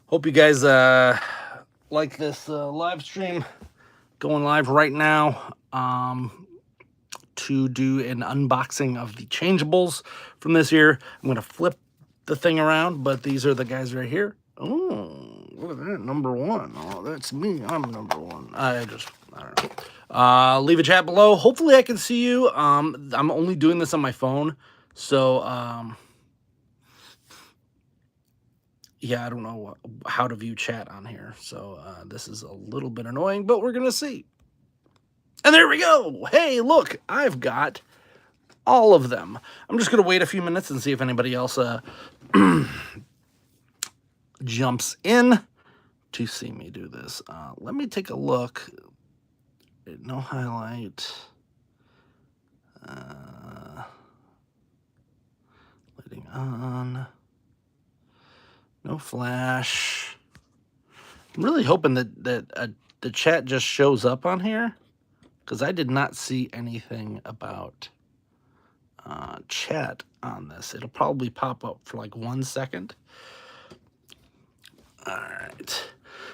Hope you guys like this live stream. Going live right now to do an unboxing of the Changeables from this year. I'm going to flip the thing around, but these are the guys right here. Oh, look at that, number one. Oh, that's me. I'm number one. I don't know. Leave a chat below. Hopefully I can see you. I'm only doing this on my phone, so yeah, I don't know how to view chat on here, so this is a little bit annoying, but we're gonna see. And there we go. Hey, look, I've got all of them. I'm just gonna wait a few minutes and see if anybody else jumps in to see me do this. Let me take a look. No highlight. Lighting on. No flash. I'm really hoping that the chat just shows up on here, because I did not see anything about chat on this. It'll probably pop up for like 1 second. All right.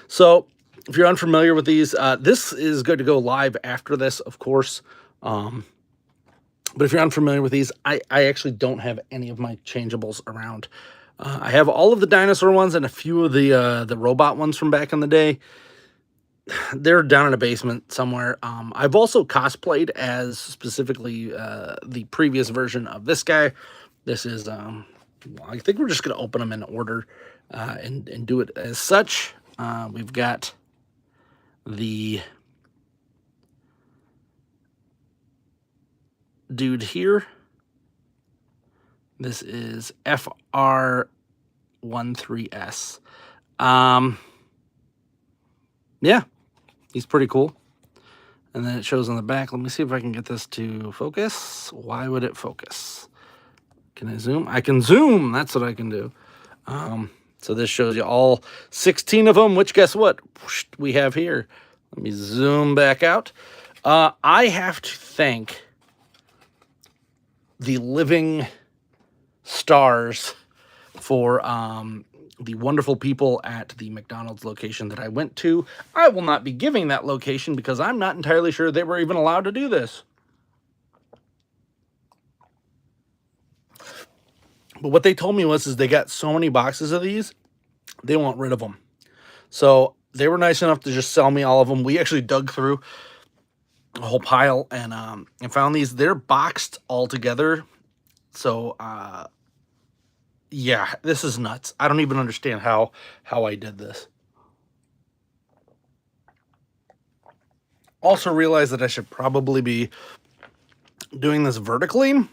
So if you're unfamiliar with these, this is going to go live after this, of course. But if you're unfamiliar with these, I actually don't have any of my Changeables around. I have all of the dinosaur ones and a few of the robot ones from back in the day. They're down in a basement somewhere. I've also cosplayed as specifically the previous version of this guy. This is, I think we're just going to open them in order and do it as such. We've got the dude here. This is FR13S. Yeah, he's pretty cool. And then it shows on the back. Let me see if I can get this to focus. Why would it focus? Can I zoom? I can zoom. That's what I can do. So this shows you all 16 of them, which guess what? We have here. Let me zoom back out. I have to thank the living stars for the wonderful people at the McDonald's location that I went to. I will not be giving that location because I'm not entirely sure they were even allowed to do this. But what they told me was they got so many boxes of these, they want rid of them. So they were nice enough to just sell me all of them. We actually dug through a whole pile and found these. They're boxed all together. So yeah, this is nuts. I don't even understand how I did this. Also realized that I should probably be doing this vertically,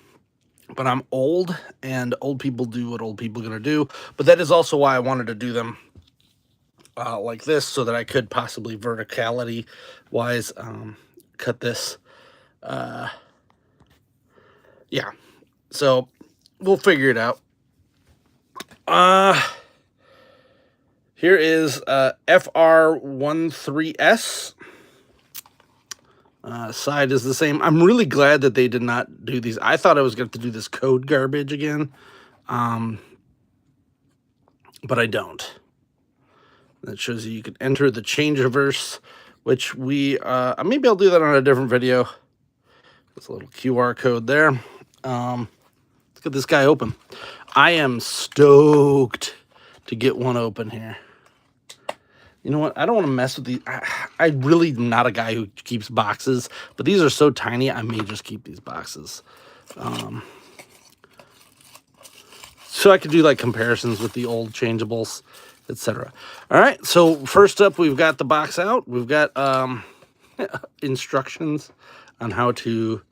but I'm old, and old people do what old people are going to do. But that is also why I wanted to do them like this, so that I could possibly verticality-wise cut this. Yeah, so we'll figure it out. Here is FR13S. Side is the same. I'm really glad that they did not do these. I thought I was going to have to do this code garbage again, but I don't. That shows you can enter the Changeaverse, which we maybe I'll do that on a different video. There's a little QR code there. Let's get this guy open. I am stoked to get one open here. You know what? I don't want to mess with these. I really am not a guy who keeps boxes, but these are so tiny, I may just keep these boxes. So I could do like comparisons with the old Changeables, etc. All right, so first up, we've got the box out. We've got instructions on how to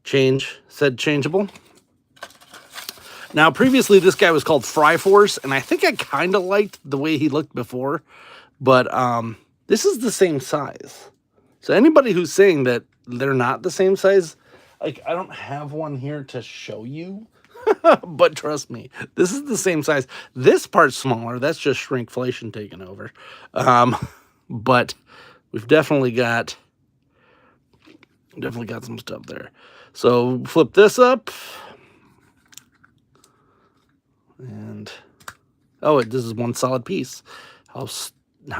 change said Changeable. Now, previously, this guy was called Fry Force, and I think I kind of liked the way he looked before, but this is the same size. So anybody who's saying that they're not the same size, like, I don't have one here to show you, but trust me, this is the same size. This part's smaller. That's just shrinkflation taking over. But we've definitely got some stuff there. So flip this up. And Oh, this is one solid piece. How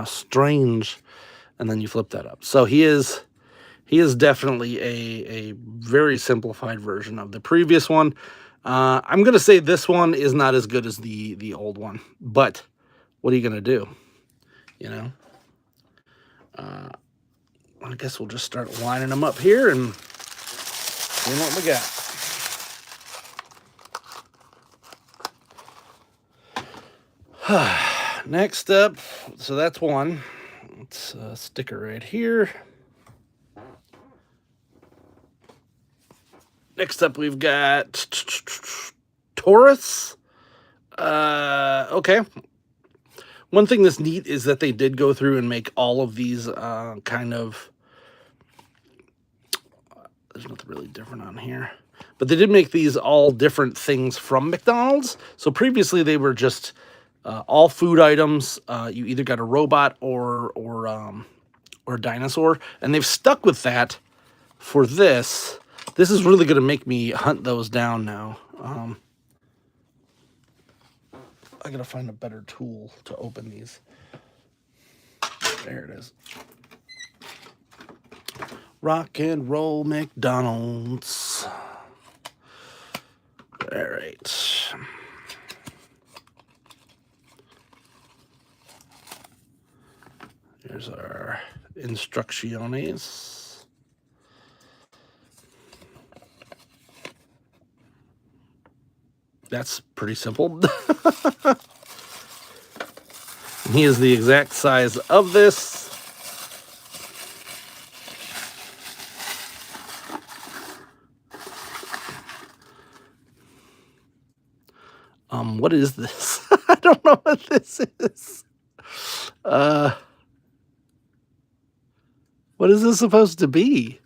strange. And then you flip that up. So he is definitely a very simplified version of the previous one. I'm going to say this one is not as good as the old one, but what are you going to do? You know, I guess we'll just start lining them up here and see what we got. Next up, so that's one. Let's stick it right here. Next up, we've got Taurus. Okay. One thing that's neat is that they did go through and make all of these kind of... There's nothing really different on here. But they did make these all different things from McDonald's. So previously they were just all food items. You either got a robot or a dinosaur. And they've stuck with that for this. This is really going to make me hunt those down now. I got to find a better tool to open these. There it is. Rock and roll McDonald's. All right. Here's our instrucciones. That's pretty simple. He is the exact size of this. What is this? I don't know what this is. What is this supposed to be?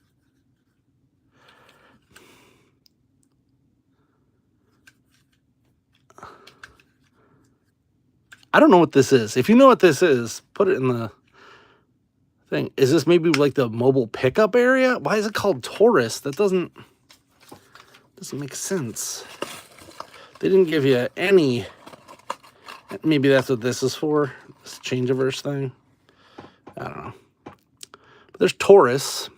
I don't know what this is. If you know what this is, put it in the thing. Is this maybe like the mobile pickup area? Why is it called Taurus? That doesn't make sense. They didn't give you any... Maybe that's what this is for. This Changeables thing. I don't know. But there's Taurus.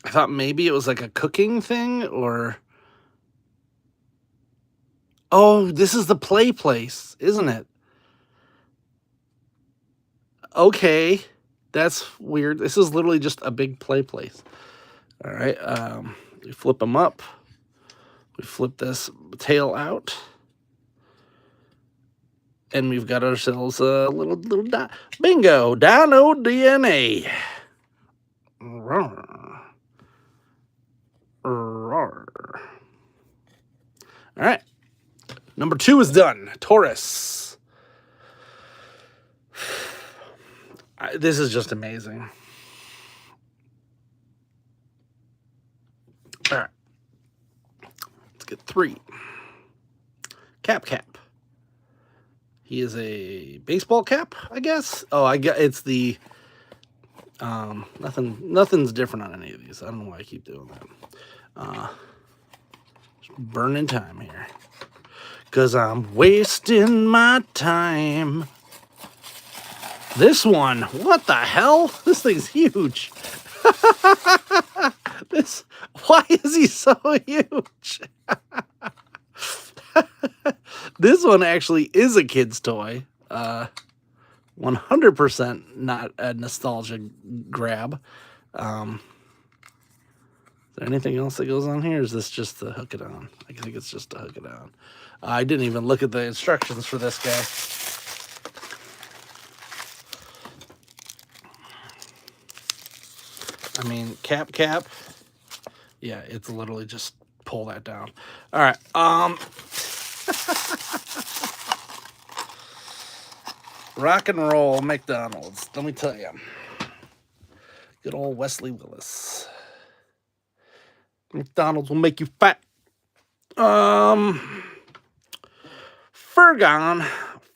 I thought maybe it was like a cooking thing, or... Oh, this is the play place, isn't it? Okay. That's weird. This is literally just a big play place. All right. We flip them up. We flip this tail out. And we've got ourselves a little bingo, Dino DNA. All right. Number 2 is done. Taurus. This is just amazing. All right. Let's get 3. Cap. He is a baseball cap, I guess. Oh, I guess it's the... Nothing's different on any of these. I don't know why I keep doing that. Just burning time here. Because I'm wasting my time. This one, what the hell? This thing's huge. Why is he so huge? This one actually is a kid's toy. 100% not a nostalgia grab. Is there anything else that goes on here? Or is this just to hook it on? I think it's just to hook it on. I didn't even look at the instructions for this guy. I mean, cap. Yeah, it's literally just pull that down. All right. Rock and roll McDonald's. Let me tell you. Good old Wesley Willis. McDonald's will make you fat.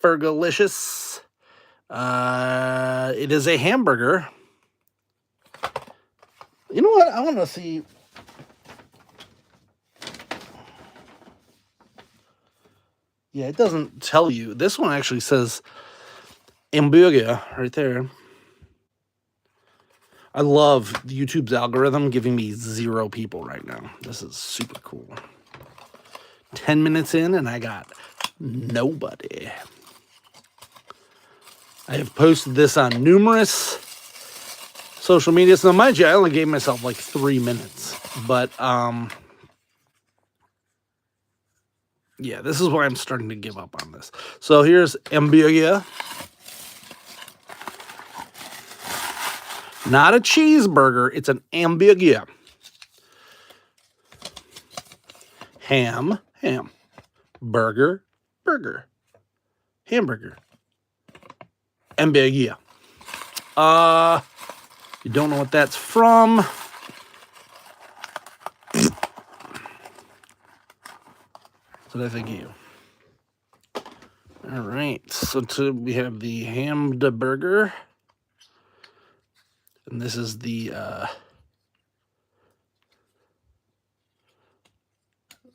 Fergalicious. It is a hamburger. You know what? I want to see Yeah, it doesn't tell you. This one actually says hamburger right there. I love YouTube's algorithm giving me 0 people right now. This is super cool. 10 minutes in and I got nobody. I have posted this on numerous social media. So mind you, I only gave myself like 3 minutes. But yeah, this is why I'm starting to give up on this. So here's hamburger. Not a cheeseburger, it's an hamburger. Ham. Burger. Hamburger. Hamburger. You don't know what that's from. That's what I think of you. All right, so we have the hammed burger. And this is the,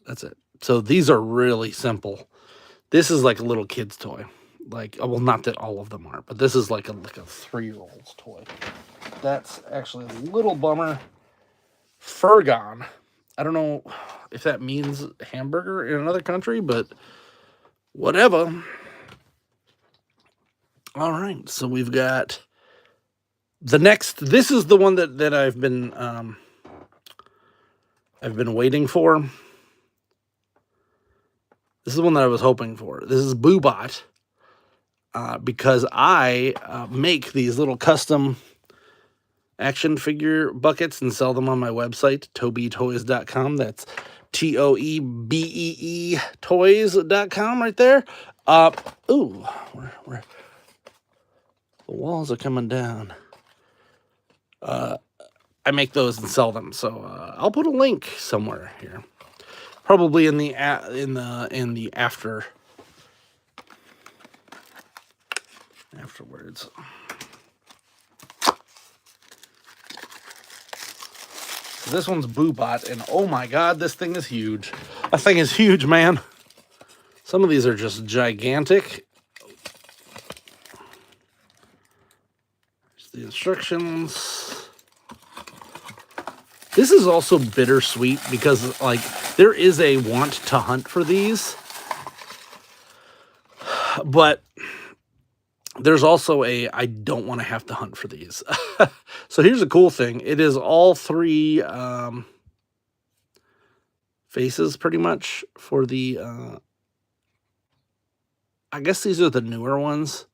that's it. So these are really simple. This is like a little kid's toy. Like, well, not that all of them are, but this is like a 3-year-old's toy. That's actually a little bummer. Furgon. I don't know if that means hamburger in another country, but whatever. All right, so we've got the next. This is the one that I've been waiting for. This is the one that I was hoping for. This is Boobot, because I make these little custom action figure buckets and sell them on my website, tobeetoys.com. That's TOEBEE toys.com right there. Ooh, the walls are coming down. I make those and sell them, so I'll put a link somewhere here, probably in the afterwards. So this one's Boobot, and oh my god, this thing is huge. That thing is huge, man. Some of these are just gigantic. Here's the instructions. This is also bittersweet because, like, there is a want to hunt for these, but there's also a I don't want to have to hunt for these. So here's a cool thing. It is all 3 faces pretty much for the, I guess these are the newer ones,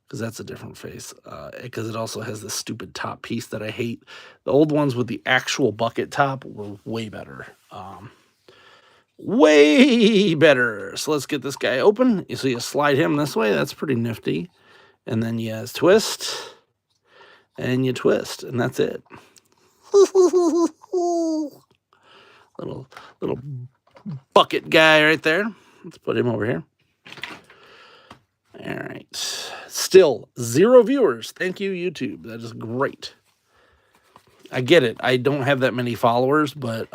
because that's a different face, because it also has this stupid top piece that I hate. The old ones with the actual bucket top were way better. Way better. So let's get this guy open. So you slide him this way. That's pretty nifty. And then you twist. And you twist. And that's it. Little bucket guy right there. Let's put him over here. All right. Still 0 viewers. Thank you, YouTube. That is great. I get it. I don't have that many followers, but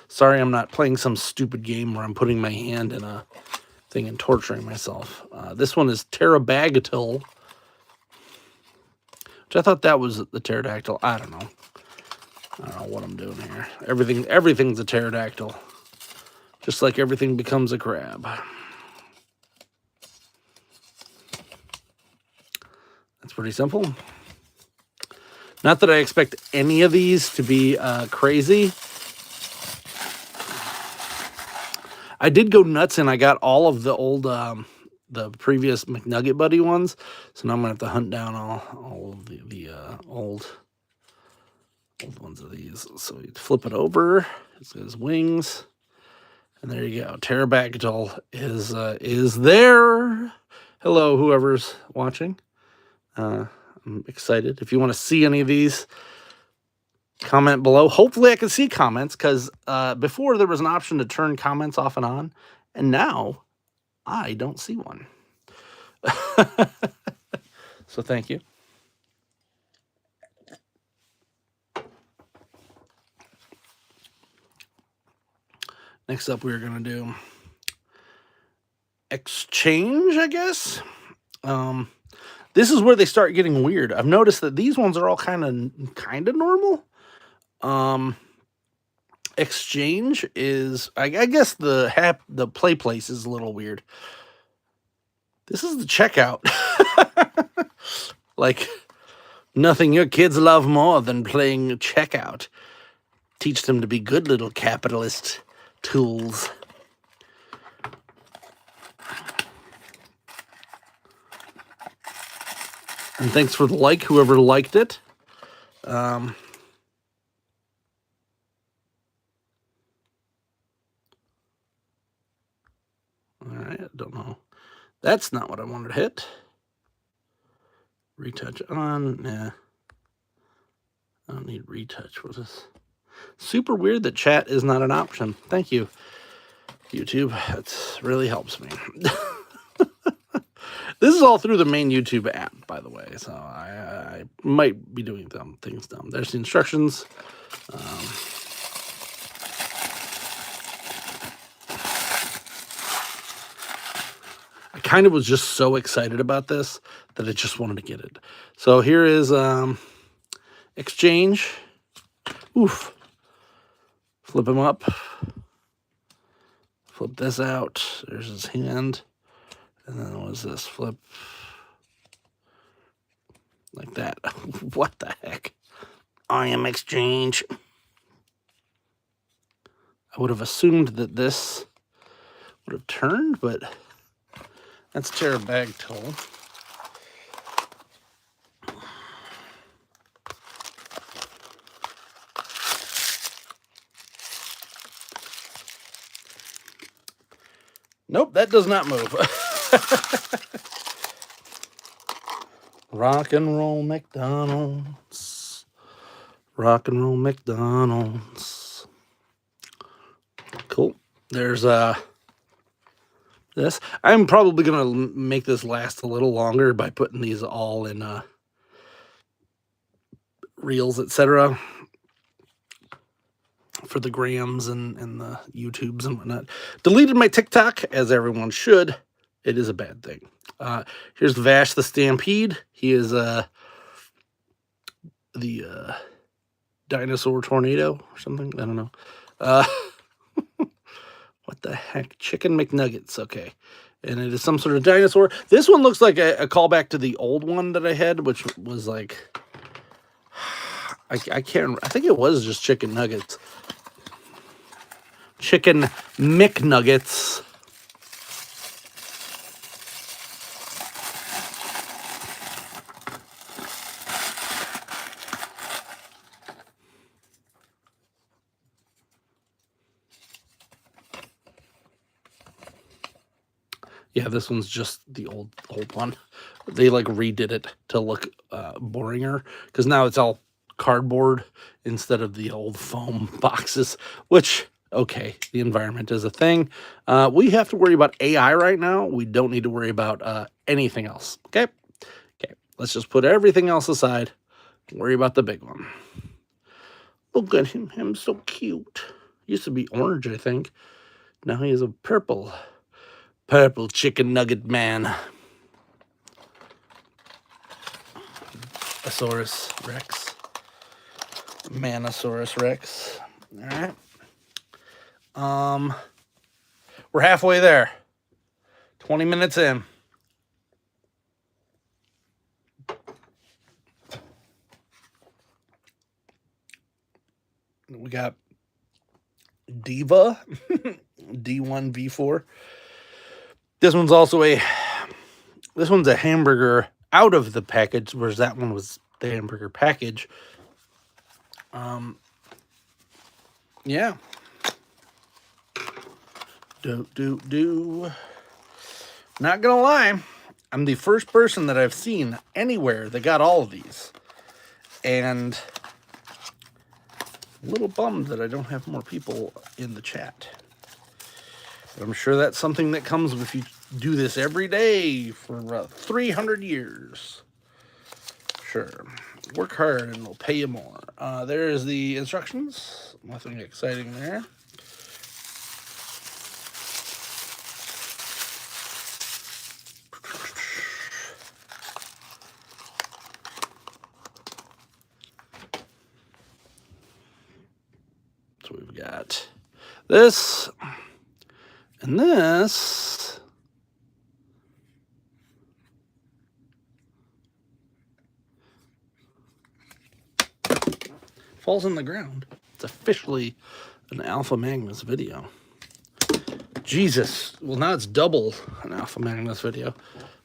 sorry I'm not playing some stupid game where I'm putting my hand in a thing and torturing myself. This one is Pterodactyl, which I thought that was the pterodactyl. I don't know what I'm doing here. Everything's a pterodactyl. Just like everything becomes a crab. That's pretty simple. Not that I expect any of these to be crazy. I did go nuts and I got all of the old, the previous McNugget Buddy ones. So now I'm going to have to hunt down all of the old ones of these. So you flip it over. It says wings. And there you go. Pterodactyl is there. Hello, whoever's watching. I'm excited. If you want to see any of these, comment below. Hopefully I can see comments, because before there was an option to turn comments off and on, and now I don't see one. So thank you. Next up, we're going to do Exchange, I guess. This is where they start getting weird. I've noticed that these ones are all kind of normal. Exchange is, I guess the play place is a little weird. This is the checkout. Like, nothing your kids love more than playing checkout. Teach them to be good little capitalist tools. And thanks for the like, whoever liked it. All right, I don't know. That's not what I wanted to hit. Retouch on, yeah. I don't need retouch. What is super weird that chat is not an option. Thank you, YouTube. That really helps me. This is all through the main YouTube app, by the way, so I might be doing things dumb. There's the instructions. I kind of was just so excited about this that I just wanted to get it. So here is exchange. Oof. Flip him up. Flip this out. There's his hand. And then what is this? Flip. Like that. What the heck? I am exchange. I would have assumed that this would have turned, but let's tear a bag tool. Nope, that does not move. Rock and roll McDonald's. Rock and roll McDonald's. Cool. There's this. I'm probably gonna make this last a little longer by putting these all in reels, etc. for the grams and the YouTubes and whatnot. Deleted my TikTok, as everyone should. It is a bad thing. Here's Vash the Stampede. He is the dinosaur tornado or something. I don't know. What the heck? Chicken McNuggets. Okay. And it is some sort of dinosaur. This one looks like a callback to the old one that I had, which was like, I can't, I think it was just chicken nuggets. Chicken McNuggets. Yeah, this one's just the old one. They like redid it to look boringer because now it's all cardboard instead of the old foam boxes, which, okay, the environment is a thing. We have to worry about AI right now. We don't need to worry about anything else, okay? Okay, let's just put everything else aside and worry about the big one. Look at him, him so cute. Used to be orange, I think. Now he is a purple chicken nugget man. Asaurus Rex. Manosaurus Rex. All right. We're halfway there. 20 minutes in. We got Diva. D1V4. This one's also a hamburger out of the package, whereas that one was the hamburger package. Yeah. Not gonna lie, I'm the first person that I've seen anywhere that got all of these. And a little bummed that I don't have more people in the chat. But I'm sure that's something that comes if you do this every day for 300 years. Sure. Work hard and we'll pay you more. There's the instructions. Nothing exciting there. So we've got this and this. Falls on the ground. It's officially an Alpha Magnus video. Jesus. Well, now it's double an Alpha Magnus video.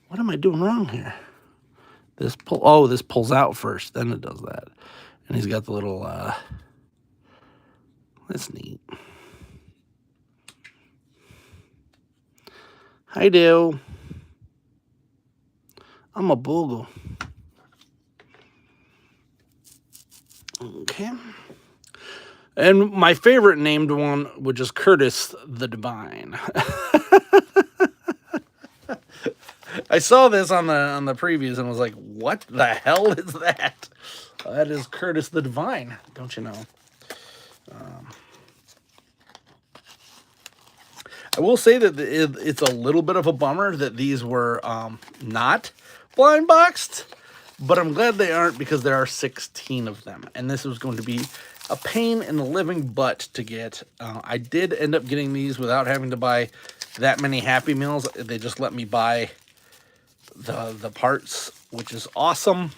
What am I doing wrong here? This this pulls out first, then it does that. And he's got the little, that's neat. Hi, do. I'm a boogle. Okay. And my favorite named one was just Curtis the Divine. I saw this on the previews and was like, what the hell is that? That is Curtis the Divine, don't you know? I will say that it's a little bit of a bummer that these were not blind boxed, but I'm glad they aren't because there are 16 of them. And this was going to be a pain in the living butt to get. I did end up getting these without having to buy that many Happy Meals. They just let me buy the parts, which is awesome.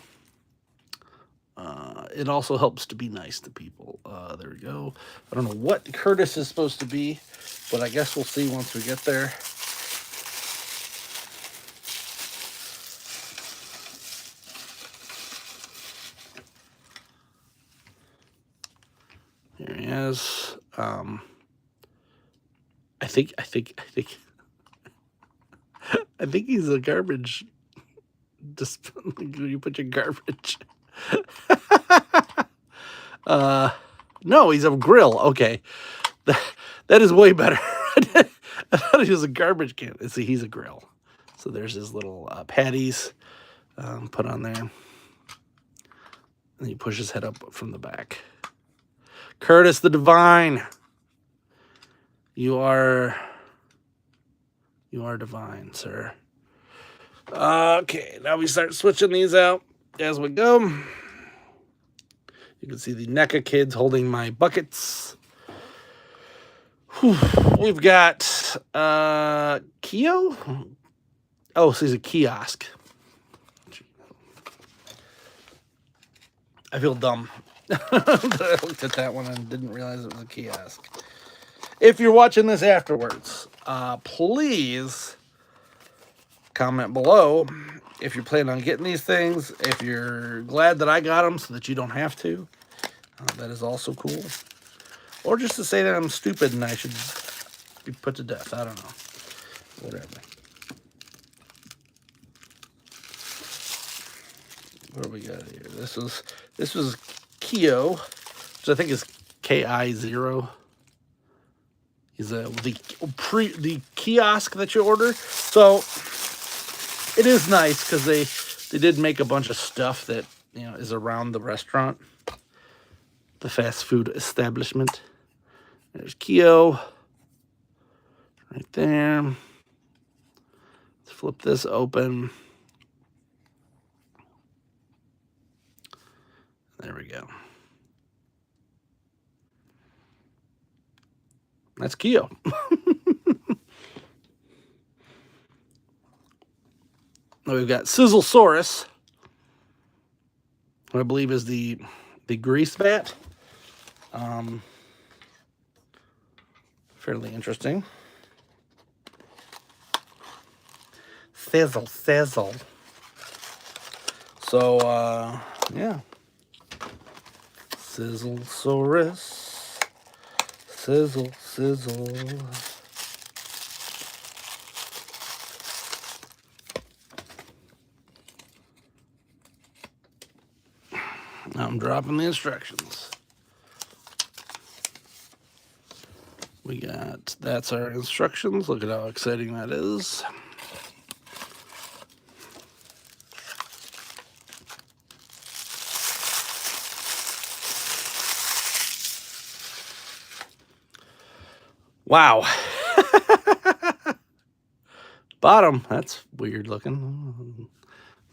It also helps to be nice to people. There we go. I don't know what Curtis is supposed to be, but I guess we'll see once we get there. Here he is. I think he's a garbage. Just you put your garbage. No, he's a grill. Okay, that is way better. I thought he was a garbage can. See, he's a grill. So there's his little patties put on there, and he pushes his head up from the back. Curtis the Divine, you are divine, sir. Okay, now we start switching these out as we go. You can see the NECA kids holding my buckets. Whew. We've got Keo. Oh, so he's a kiosk. I feel dumb. I looked at that one and didn't realize it was a kiosk. If you're watching this afterwards, please comment below if you're planning on getting these things, if you're glad that I got them so that you don't have to. That is also cool. Or just to say that I'm stupid and I should be put to death. I don't know. Whatever. What do we got here? This was Keo, which I think is KI0. He's the kiosk that you order. So it is nice because they did make a bunch of stuff that is around the restaurant, the fast food establishment. There's Keo right there. Let's flip this open. There we go. That's Keo. Now we've got Sizzlesaurus, who I believe is the grease vat. Fairly interesting. Sizzle. So, yeah. Sizzlesaurus. Sizzle. I'm dropping the instructions. We got, that's our instructions. Look at how exciting that is. Wow. Bottom, that's weird looking.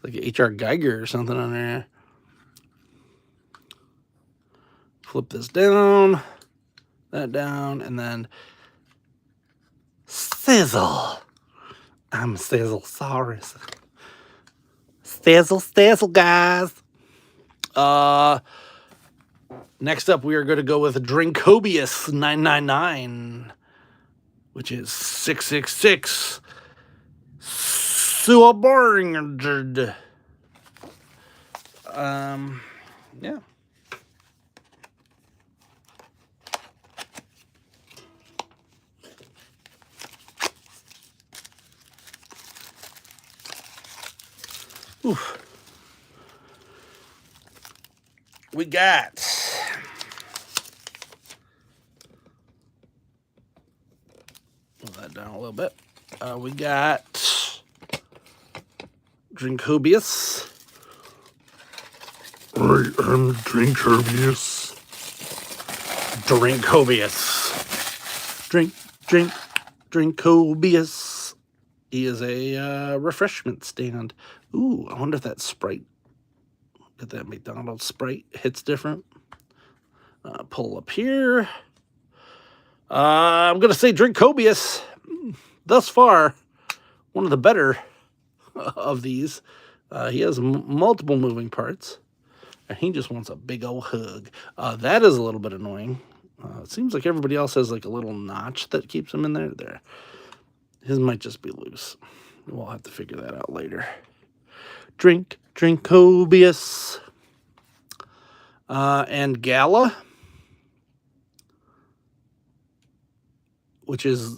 Like H.R. Geiger or something on there. Flip this down. that down, and then sizzle. I'm Sizzlesaurus. Sizzle, guys. Next up, we are going to go with Drinkobius 999, which is 666. Suabornged. Yeah. Oof. We got pull that down a little bit. We got Drinkobius. I am Drinkobius. Drinkobius. He is a refreshment stand. Ooh, I wonder if that Sprite, if that McDonald Sprite hits different. Pull up here. I'm going to say Drinkobius, thus far, one of the better of these. He has multiple moving parts, and he just wants a big old hug. That is a little bit annoying. It seems like everybody else has like a little notch that keeps him in there. There. His might just be loose. We'll have to figure that out later. Drinkobius. And Gala, which is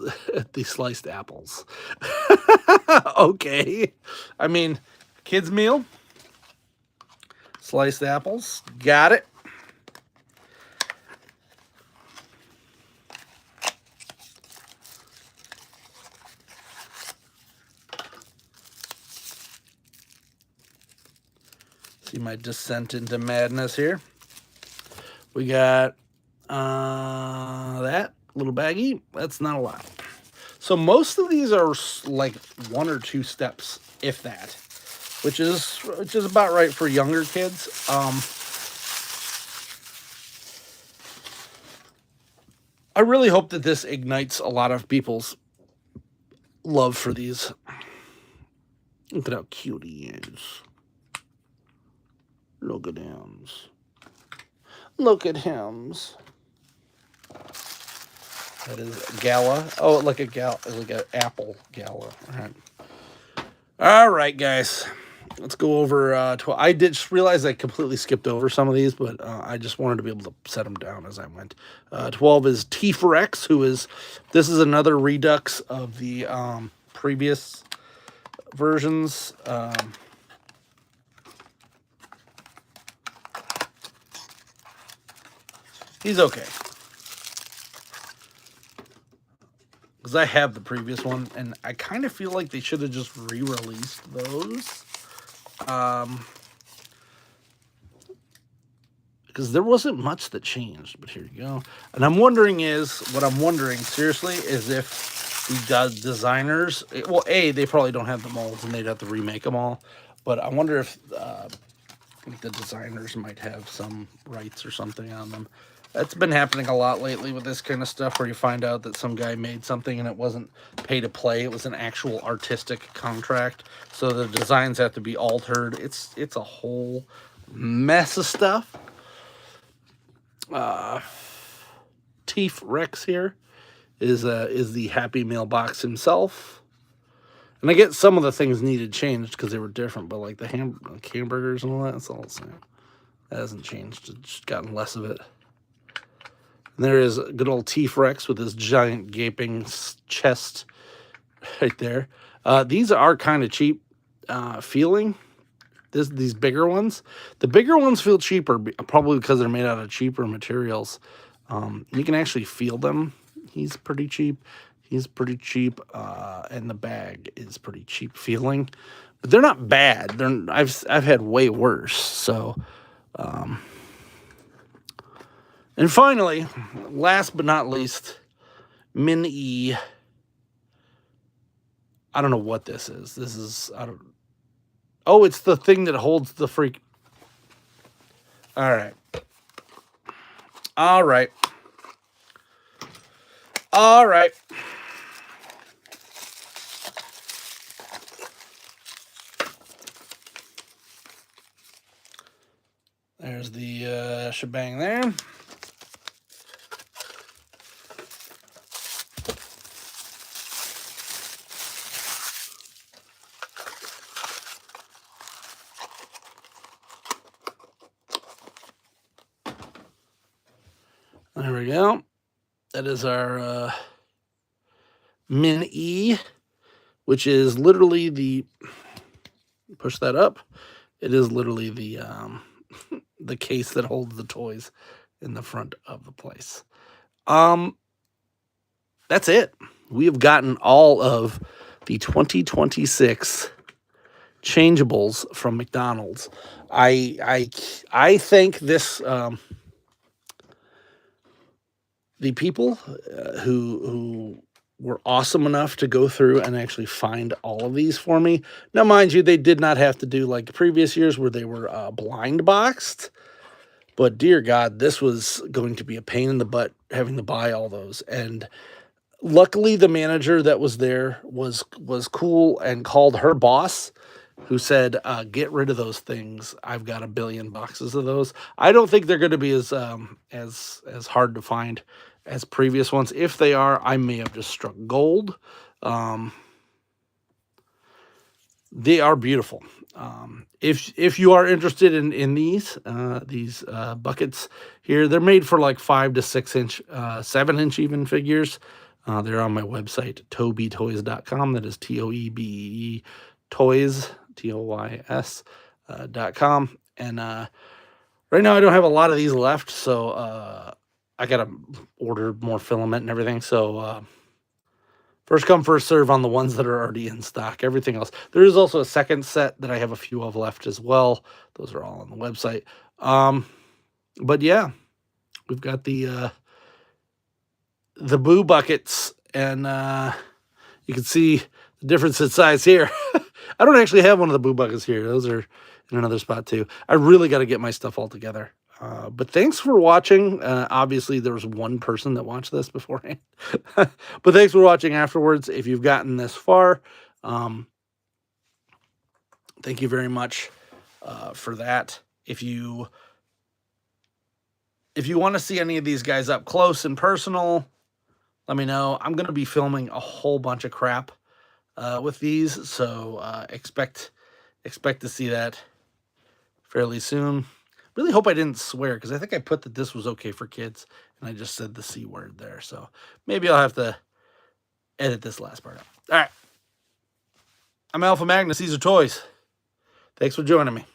the sliced apples. Okay. I mean, kids' meal. Sliced apples. Got it. See my descent into madness here. We got that little baggie. That's not a lot. So most of these are like 1 or 2 steps, if that, which is about right for younger kids. I really hope that this ignites a lot of people's love for these. Look at how cute he is. Look at him. Look at him. That is Gala. Oh, like an apple Gala. All right, guys. Let's go over 12. I did just realize I completely skipped over some of these, but I just wanted to be able to set them down as I went. 12 is T4X, this is another redux of the previous versions. He's okay. Because I have the previous one, and I kind of feel like they should have just re-released those. Because there wasn't much that changed, but here you go. And what I'm wondering, seriously, is if the designers, well, A, they probably don't have the molds, and they'd have to remake them all. But I wonder if the designers might have some rights or something on them. That's been happening a lot lately with this kind of stuff, where you find out that some guy made something and it wasn't pay to play. It was an actual artistic contract. So the designs have to be altered. It's a whole mess of stuff. Teef Rex here is the Happy Mailbox himself. And I get some of the things needed changed because they were different, but like the hamburgers and all that, it's all the same. That hasn't changed. It's just gotten less of it. And there is good old Teef Rex with his giant gaping chest right there. These are kind of cheap feeling. These bigger ones. The bigger ones feel cheaper, probably because they're made out of cheaper materials. You can actually feel them. He's pretty cheap. And the bag is pretty cheap feeling. But they're not bad. I've had way worse. So, and finally, last but not least, Min E. I don't know what this is. Oh, it's the thing that holds the freak. All right. All right. There's the shebang there. There we go. That is our Min E, which is literally the, push that up. It is literally the the case that holds the toys in the front of the place. That's it. We have gotten all of the 2026 Changeables from McDonald's. I think this the people who were awesome enough to go through and actually find all of these for me. Now, mind you, they did not have to do like previous years where they were blind boxed. But dear God, this was going to be a pain in the butt having to buy all those. And luckily, the manager that was there was cool and called her boss, who said, "Get rid of those things. I've got a billion boxes of those." I don't think they're going to be as hard to find as previous ones. If they are, I may have just struck gold. They are beautiful. If you are interested in these buckets here, they're made for like 5 to 6 inch, 7 inch even figures. They're on my website, tobytoys.com. That is TOEBE toys, TOYS.com. And right now I don't have a lot of these left, so I gotta order more filament and everything. So first come, first serve on the ones that are already in stock. Everything else. There is also a second set that I have a few of left as well. Those are all on the website. But yeah, we've got the Boo buckets, and you can see the difference in size here. I don't actually have one of the Boo buckets here. Those are in another spot too. I really got to get my stuff all together. But thanks for watching. Obviously, there was one person that watched this beforehand. But thanks for watching afterwards. If you've gotten this far, thank you very much for that. If you want to see any of these guys up close and personal, let me know. I'm going to be filming a whole bunch of crap with these, so expect to see that fairly soon. Really hope I didn't swear, because I think I put that this was okay for kids, and I just said the C word there. So maybe I'll have to edit this last part out. All right. I'm ALPHAMAGNUS. These are toys. Thanks for joining me.